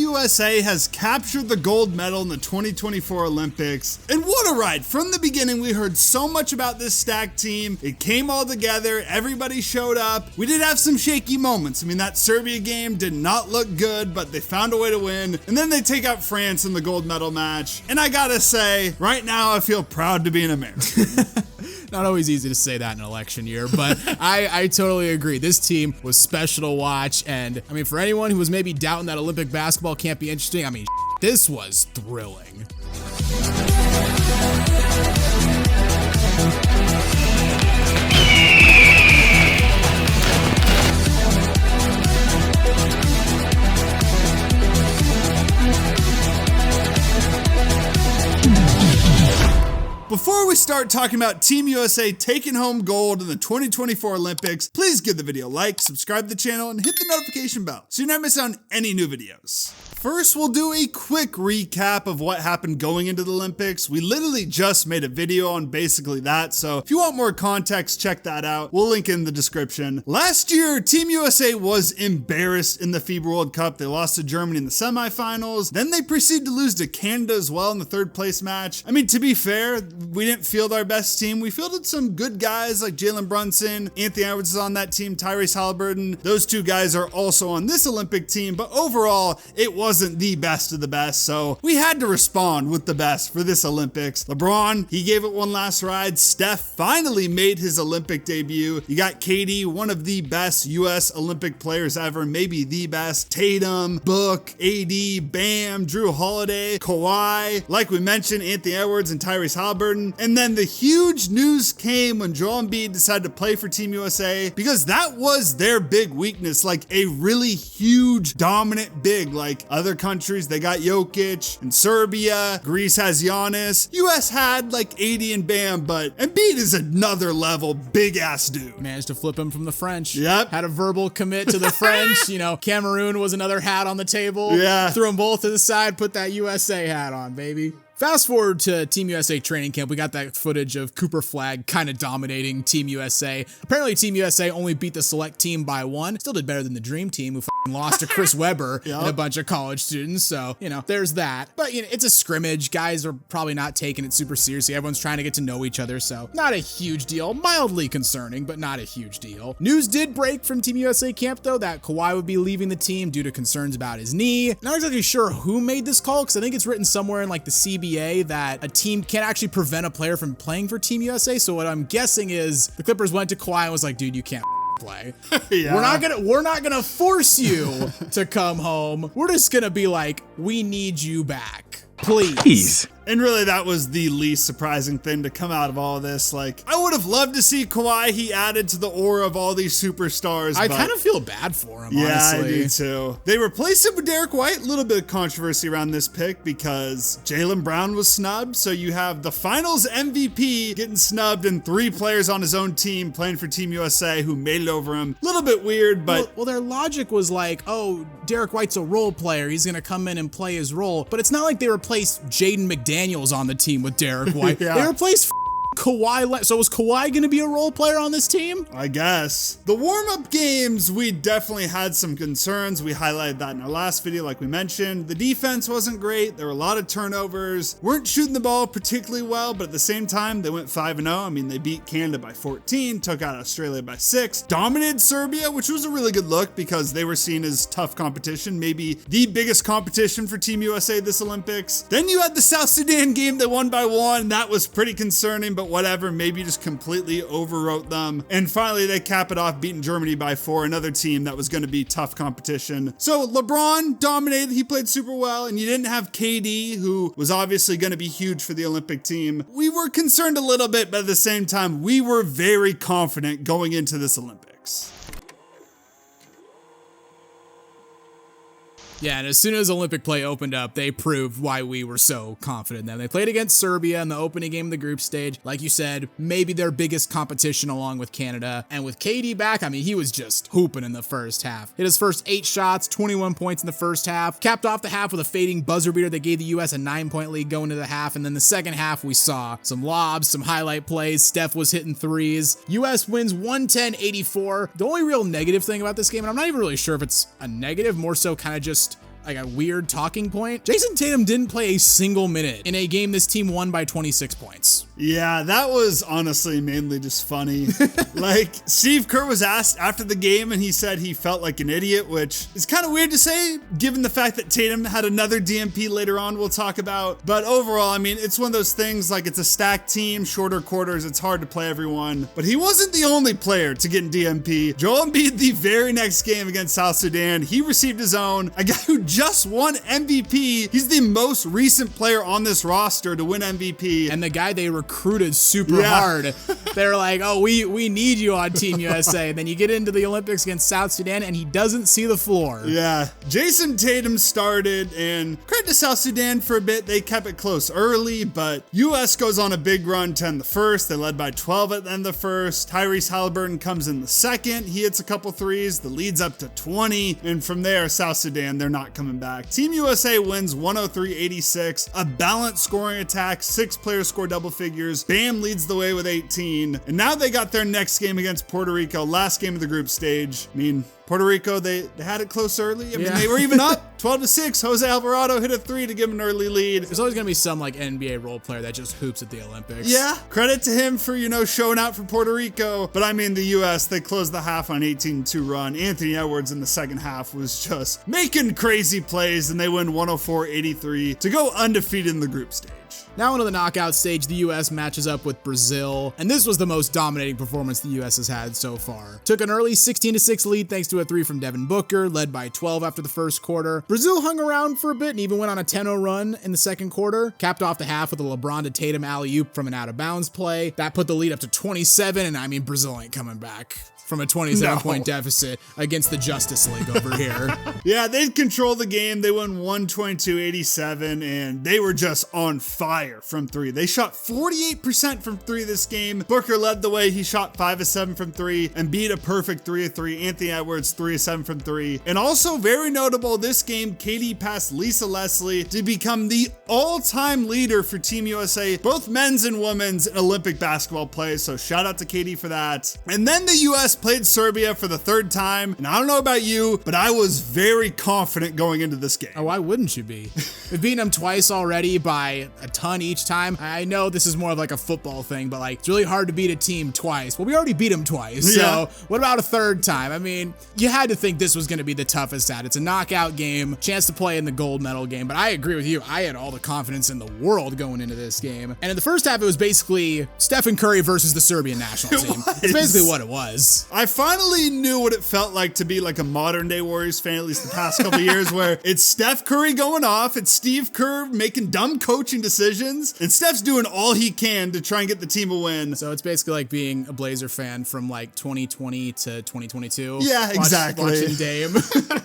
USA has captured the gold medal in the 2024 Olympics. And what a ride. From the beginning, we heard so much about this stacked team. It came all together. Everybody showed up. We did have some shaky moments. I mean, that Serbia game did not look good, but they found a way to win. And then they take out France in the gold medal match. And I gotta say, right now, I feel proud to be an American. Not always easy to say that in an election year, but I totally agree. This team was special to watch, and I mean, for anyone who was maybe doubting that Olympic basketball can't be interesting, I mean, this was thrilling. Before we start talking about Team USA taking home gold in the 2024 Olympics, please give the video a like, subscribe to the channel, and hit the notification bell so you never miss out on any new videos. First, we'll do a quick recap of what happened going into the Olympics. We literally just made a video on basically that, so if you want more context, check that out. We'll link in the description. Last year, Team USA was embarrassed in the FIBA World Cup. They lost to Germany in the semifinals. Then they proceeded to lose to Canada as well in the third place match. I mean, to be fair, we didn't field our best team. We fielded some good guys like Jalen Brunson, Anthony Edwards is on that team, Tyrese Halliburton. Those two guys are also on this Olympic team, but overall, it wasn't the best of the best, so we had to respond with the best for this Olympics. LeBron, he gave it one last ride. Steph finally made his Olympic debut. You got KD, one of the best US Olympic players ever, maybe the best. Tatum, Book, AD, Bam, Drew Holiday, Kawhi, like we mentioned, Anthony Edwards and Tyrese Halliburton. And then the huge news came when Joel Embiid decided to play for Team USA, because that was their big weakness, like a really huge, dominant big. Like other countries, they got Jokic and Serbia. Greece has Giannis. US had like AD and Bam, but Embiid is another level, big ass dude. Managed to flip him from the French. Yep. Had a verbal commit to the French. You know, Cameroon was another hat on the table. Yeah. Threw them both to the side, put that USA hat on, baby. Fast forward to Team USA training camp, we got that footage of Cooper Flag kind of dominating Team USA. Apparently Team USA only beat the select team by 1. Still did better than the Dream Team, who lost to Chris Webber and a bunch of college students. So, you know, there's that. But, you know, it's a scrimmage. Guys are probably not taking it super seriously. Everyone's trying to get to know each other. So not a huge deal. Mildly concerning, but not a huge deal. News did break from Team USA camp, though, that Kawhi would be leaving the team due to concerns about his knee. Not exactly sure who made this call, because I think it's written somewhere in like the CBA that a team can't actually prevent a player from playing for Team USA. So what I'm guessing is the Clippers went to Kawhi and was like, dude, you can't play. Yeah. We're not gonna force you to come home. We're just gonna be like, we need you back. Please. And really, that was the least surprising thing to come out of all of this. Like, I would have loved to see Kawhi. He added to the aura of all these superstars. I kind of feel bad for him, yeah, honestly. I do too. They replaced him with Derek White. A little bit of controversy around this pick because Jaylen Brown was snubbed. So you have the finals MVP getting snubbed and 3 players on his own team playing for Team USA who made it over him. A little bit weird, but... Well, their logic was like, oh, Derek White's a role player. He's going to come in and play his role. But it's not like they replaced Jaden McDaniels on the team with Derek White. Yeah. They replaced Kawhi. So was Kawhi going to be a role player on this team? I guess. The warm-up games, we definitely had some concerns. We highlighted that in our last video, like we mentioned. The defense wasn't great. There were a lot of turnovers. Weren't shooting the ball particularly well, but at the same time, they went 5-0. I mean, they beat Canada by 14, took out Australia by 6, dominated Serbia, which was a really good look because they were seen as tough competition, maybe the biggest competition for Team USA this Olympics. Then you had the South Sudan game they won by 1. That was pretty concerning, but whatever, maybe you just completely overwrote them. And finally, they cap it off beating Germany by 4, another team that was going to be tough competition. So LeBron dominated, he played super well, and you didn't have KD, who was obviously going to be huge for the Olympic team. We were concerned a little bit, but at the same time, we were very confident going into this Olympics. Yeah, and as soon as Olympic play opened up, they proved why we were so confident in them. They played against Serbia in the opening game of the group stage. Like you said, maybe their biggest competition along with Canada. And with KD back, I mean, he was just hooping in the first half. Hit his first 8 shots, 21 points in the first half. Capped off the half with a fading buzzer beater that gave the U.S. a 9-point lead going into the half. And then the second half, we saw some lobs, some highlight plays. Steph was hitting threes. U.S. wins 110-84. The only real negative thing about this game, and I'm not even really sure if it's a negative, more so kind of just like a weird talking point. Jayson Tatum didn't play a single minute in a game this team won by 26 points. Yeah, that was honestly mainly just funny. Like, Steve Kerr was asked after the game and he said he felt like an idiot, which is kind of weird to say given the fact that Tatum had another DMP later on we'll talk about. But overall, I mean, it's one of those things, like, it's a stacked team, shorter quarters, it's hard to play everyone. But he wasn't the only player to get in DMP. Joel Embiid, the very next game against South Sudan, he received his own. A guy who just won MVP. He's the most recent player on this roster to win MVP. And the guy they recruited super hard. They're like, oh, we need you on Team USA. And then you get into the Olympics against South Sudan and he doesn't see the floor. Yeah. Jayson Tatum started, and credit to South Sudan for a bit. They kept it close early, but US goes on a big run to end the first. They led by 12 at the end of the first. Tyrese Halliburton comes in the second. He hits a couple threes. The lead's up to 20. And from there, South Sudan, they're not coming back. Team USA wins 103-86. A balanced scoring attack. 6 players score double figures. Bam leads the way with 18. And now they got their next game against Puerto Rico. Last game of the group stage. I mean, Puerto Rico, they had it close early. I mean, they were even up 12-6. Jose Alvarado hit a 3 to give him an early lead. There's always going to be some like NBA role player that just hoops at the Olympics. Yeah, credit to him for, showing out for Puerto Rico. But I mean, the US, they closed the half on 18-2 run. Anthony Edwards in the second half was just making crazy plays, and they win 104-83 to go undefeated in the group stage. Now into the knockout stage, the U.S. matches up with Brazil, and this was the most dominating performance the U.S. has had so far. Took an early 16-6 lead thanks to a 3 from Devin Booker, led by 12 after the first quarter. Brazil hung around for a bit and even went on a 10-0 run in the second quarter, capped off the half with a LeBron to Tatum alley-oop from an out-of-bounds play. That put the lead up to 27, and I mean, Brazil ain't coming back from a 27-point deficit against the Justice League over here. Yeah, they controlled the game. They won 122-87, and they were just on fire from 3. They shot 48% from 3 this game. Booker led the way. He shot 5 of 7 from 3 and beat a perfect 3 of 3. Anthony Edwards 3 of 7 from 3. And also very notable this game, KD passed Lisa Leslie to become the all-time leader for Team USA, both men's and women's Olympic basketball play. So shout out to KD for that. And then the US played Serbia for the 3rd time. And I don't know about you, but I was very confident going into this game. Oh, why wouldn't you be? We've beaten them twice already by a ton each time. I know this is more of like a football thing, but like it's really hard to beat a team twice. Well, we already beat them twice. So what about a 3rd time? I mean, you had to think this was going to be the toughest out. It's a knockout game, chance to play in the gold medal game. But I agree with you. I had all the confidence in the world going into this game. And in the first half, it was basically Stephen Curry versus the Serbian national team. It's basically what it was. I finally knew what it felt like to be like a modern day Warriors fan, at least the past couple years, where it's Steph Curry going off, it's Steve Kerr making dumb coaching decisions, and Steph's doing all he can to try and get the team a win. So it's basically like being a Blazer fan from like 2020 to 2022. Yeah, exactly. Watching Dame.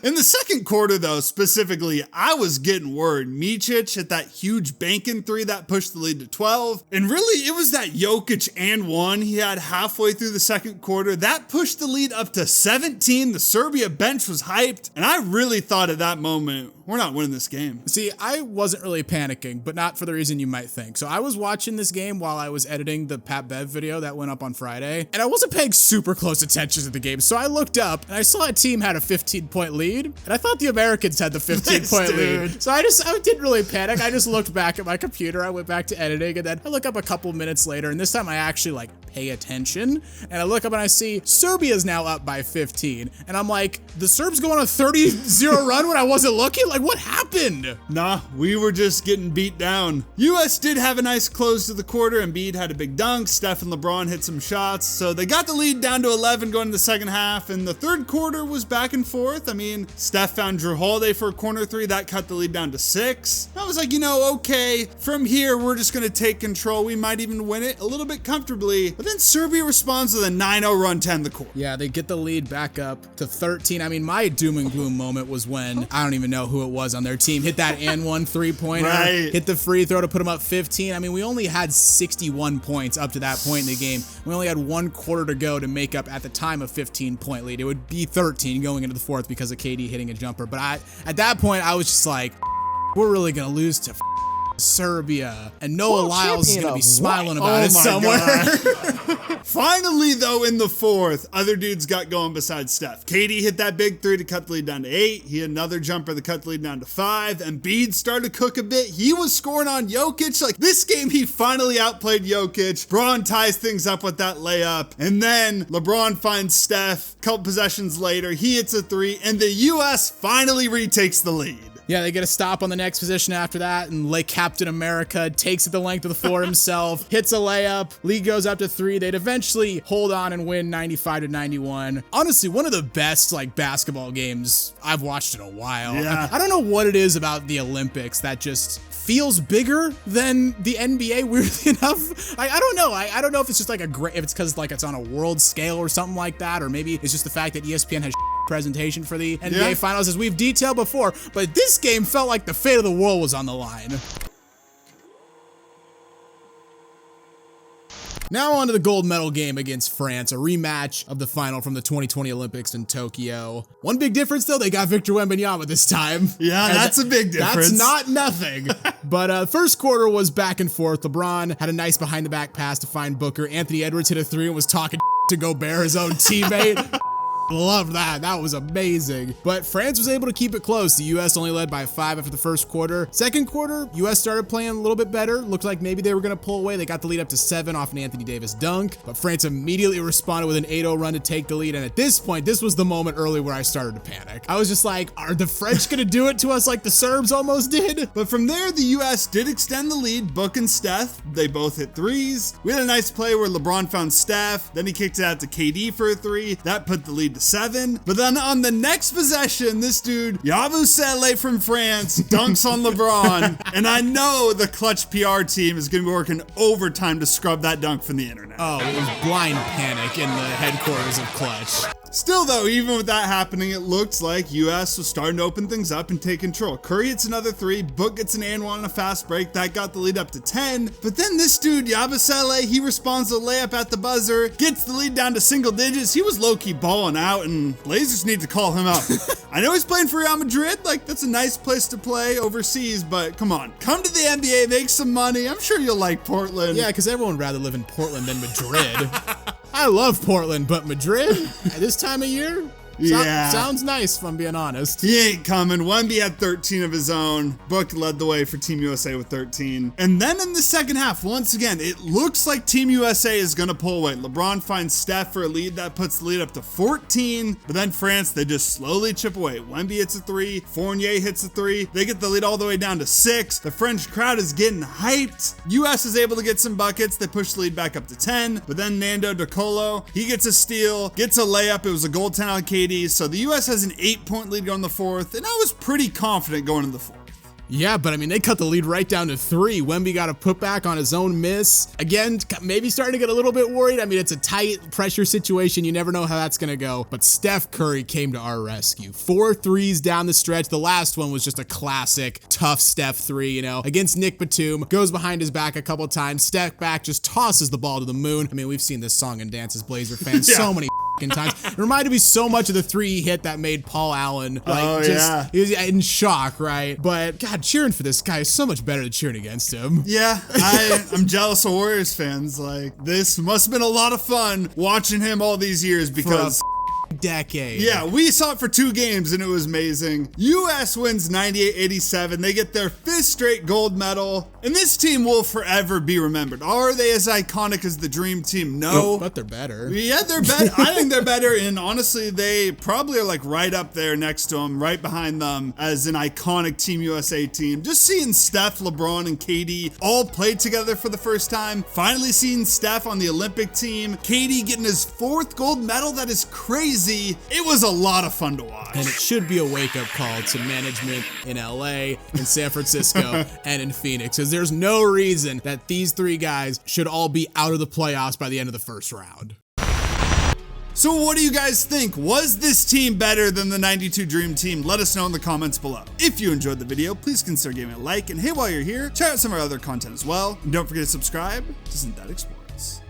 In the second quarter, though, specifically, I was getting worried. Micic hit that huge banking 3 that pushed the lead to 12. And really, it was that Jokic and 1 he had halfway through the second quarter. That pushed the lead up to 17. The Serbia bench was hyped. And I really thought at that moment, we're not winning this game. See, I wasn't really panicking, but not for the reason you might think. So I was watching this game while I was editing the Pat Bev video that went up on Friday, and I wasn't paying super close attention to the game. So I looked up and I saw a team had a 15-point lead, and I thought the Americans had the 15-point lead. So I didn't really panic. I just looked back at my computer. I went back to editing, and then I look up a couple minutes later, and this time I actually like pay attention, and I look up and I see Serbia's now up by 15, and I'm like, the Serbs go on a 30-0 run when I wasn't looking? Like, what happened? Nah, we were just getting beat down. US did have a nice close to the quarter. Embiid had a big dunk. Steph and LeBron hit some shots. So they got the lead down to 11 going into the second half. And the third quarter was back and forth. I mean, Steph found Drew Holiday for a corner 3. That cut the lead down to 6. I was like, okay, from here, we're just going to take control. We might even win it a little bit comfortably. But then Serbia responds with a 9-0 run to end the quarter. Yeah, they get the lead back up to 13. I mean, my doom and gloom moment was when, I don't even know who it was on their team, hit that and 1 3-pointer, hit the free throw to put them up 15. I mean, we only had 61 points up to that point in the game. We only had 1 quarter to go to make up at the time a 15-point lead. It would be 13 going into the fourth because of KD hitting a jumper. But at that point, I was just like, we're really going to lose to Serbia, and Noah World Lyles is champion going to be of smiling what? about it somewhere. Finally, though, in the fourth, other dudes got going besides Steph. KD hit that big three to cut the lead down to 8. He had another jumper that cut the lead down to 5. Embiid started to cook a bit. He was scoring on Jokic. Like, this game, he finally outplayed Jokic. Braun ties things up with that layup. And then LeBron finds Steph. A couple possessions later, he hits a 3, and the U.S. finally retakes the lead. Yeah, they get a stop on the next position after that, and Captain America takes it the length of the floor himself, hits a layup, lead goes up to 3. They'd eventually hold on and win 95-91. Honestly, one of the best basketball games I've watched in a while. Yeah. I don't know what it is about the Olympics that just feels bigger than the NBA, weirdly enough. I don't know. I don't know if it's just if it's because it's on a world scale or something like that, or maybe it's just the fact that ESPN has presentation for the NBA Finals, as we've detailed before, but this game felt like the fate of the world was on the line. Now on to the gold medal game against France, a rematch of the final from the 2020 Olympics in Tokyo. One big difference, though, they got Victor Wembanyama this time. Yeah, that's a big difference. That's not nothing. But first quarter was back and forth. LeBron had a nice behind-the-back pass to find Booker. Anthony Edwards hit a 3 and was talking to Gobert, his own teammate. Love that. That was amazing. But France was able to keep it close. The U.S. only led by 5 after the first quarter. Second quarter, U.S. started playing a little bit better. Looked like maybe they were going to pull away. They got the lead up to 7 off an Anthony Davis dunk. But France immediately responded with an 8-0 run to take the lead. And at this point, this was the moment early where I started to panic. I was just like, are the French going to do it to us like the Serbs almost did? But from there, the U.S. did extend the lead. Book and Steph, they both hit 3s. We had a nice play where LeBron found Steph. Then he kicked it out to KD for a 3. That put the lead to 7. But then on the next possession, this dude, Yabusele from France, dunks on LeBron. And I know the Clutch PR team is going to be working overtime to scrub that dunk from the internet. Oh, it was blind panic in the headquarters of Clutch. Still, though, even with that happening, it looked like U.S. was starting to open things up and take control. Curry hits another 3, Book gets an and 1 on a fast break. That got the lead up to 10. But then this dude, Yabusele, he responds to a layup at the buzzer, gets the lead down to single digits. He was low-key balling out, and Blazers need to call him up. I know he's playing for Real Madrid. That's a nice place to play overseas, but come on. Come to the NBA, make some money. I'm sure you'll like Portland. Yeah, because everyone would rather live in Portland than Madrid. I love Portland, but Madrid at this time of year? Sounds nice, if I'm being honest. He ain't coming. Wemby had 13 of his own. Book led the way for Team USA with 13. And then in the second half, once again, it looks like Team USA is going to pull away. LeBron finds Steph for a lead. That puts the lead up to 14. But then France, they just slowly chip away. Wemby hits a 3. Fournier hits a 3. They get the lead all the way down to 6. The French crowd is getting hyped. US is able to get some buckets. They push the lead back up to 10. But then Nando De Colo, he gets a steal, gets a layup. It was a goaltend on KD. So the U.S. has an 8-point lead going to the fourth, and I was pretty confident going into the fourth. Yeah, but I mean, they cut the lead right down to 3. Wemby got a putback on his own miss. Again, maybe starting to get a little bit worried. I mean, it's a tight pressure situation. You never know how that's going to go. But Steph Curry came to our rescue. 4 threes down the stretch. The last one was just a classic, tough Steph 3, against Nick Batum. Goes behind his back a couple times. Step back, just tosses the ball to the moon. I mean, we've seen this song and dance as Blazer fans so many times. It reminded me so much of the 3 he hit that made Paul Allen he was in shock, right? But God, cheering for this guy is so much better than cheering against him. Yeah, I'm jealous of Warriors fans. This must have been a lot of fun watching him all these years because decade. Yeah, we saw it for 2 games and it was amazing. US wins 98-87. They get their 5th straight gold medal. And this team will forever be remembered. Are they as iconic as the Dream Team? No. But they're better. Yeah, they're better. I think they're better. And honestly, they probably are right up there next to them, right behind them as an iconic Team USA team. Just seeing Steph, LeBron, and KD all play together for the first time. Finally seeing Steph on the Olympic team. KD getting his 4th gold medal. That is crazy. It was a lot of fun to watch. And it should be a wake-up call to management in LA, in San Francisco, and in Phoenix, because there's no reason that these 3 guys should all be out of the playoffs by the end of the first round. So what do you guys think? Was this team better than the 92 Dream Team? Let us know in the comments below. If you enjoyed the video, please consider giving it a like, and hey, while you're here, check out some of our other content as well. And don't forget to subscribe to Synthetic Sports.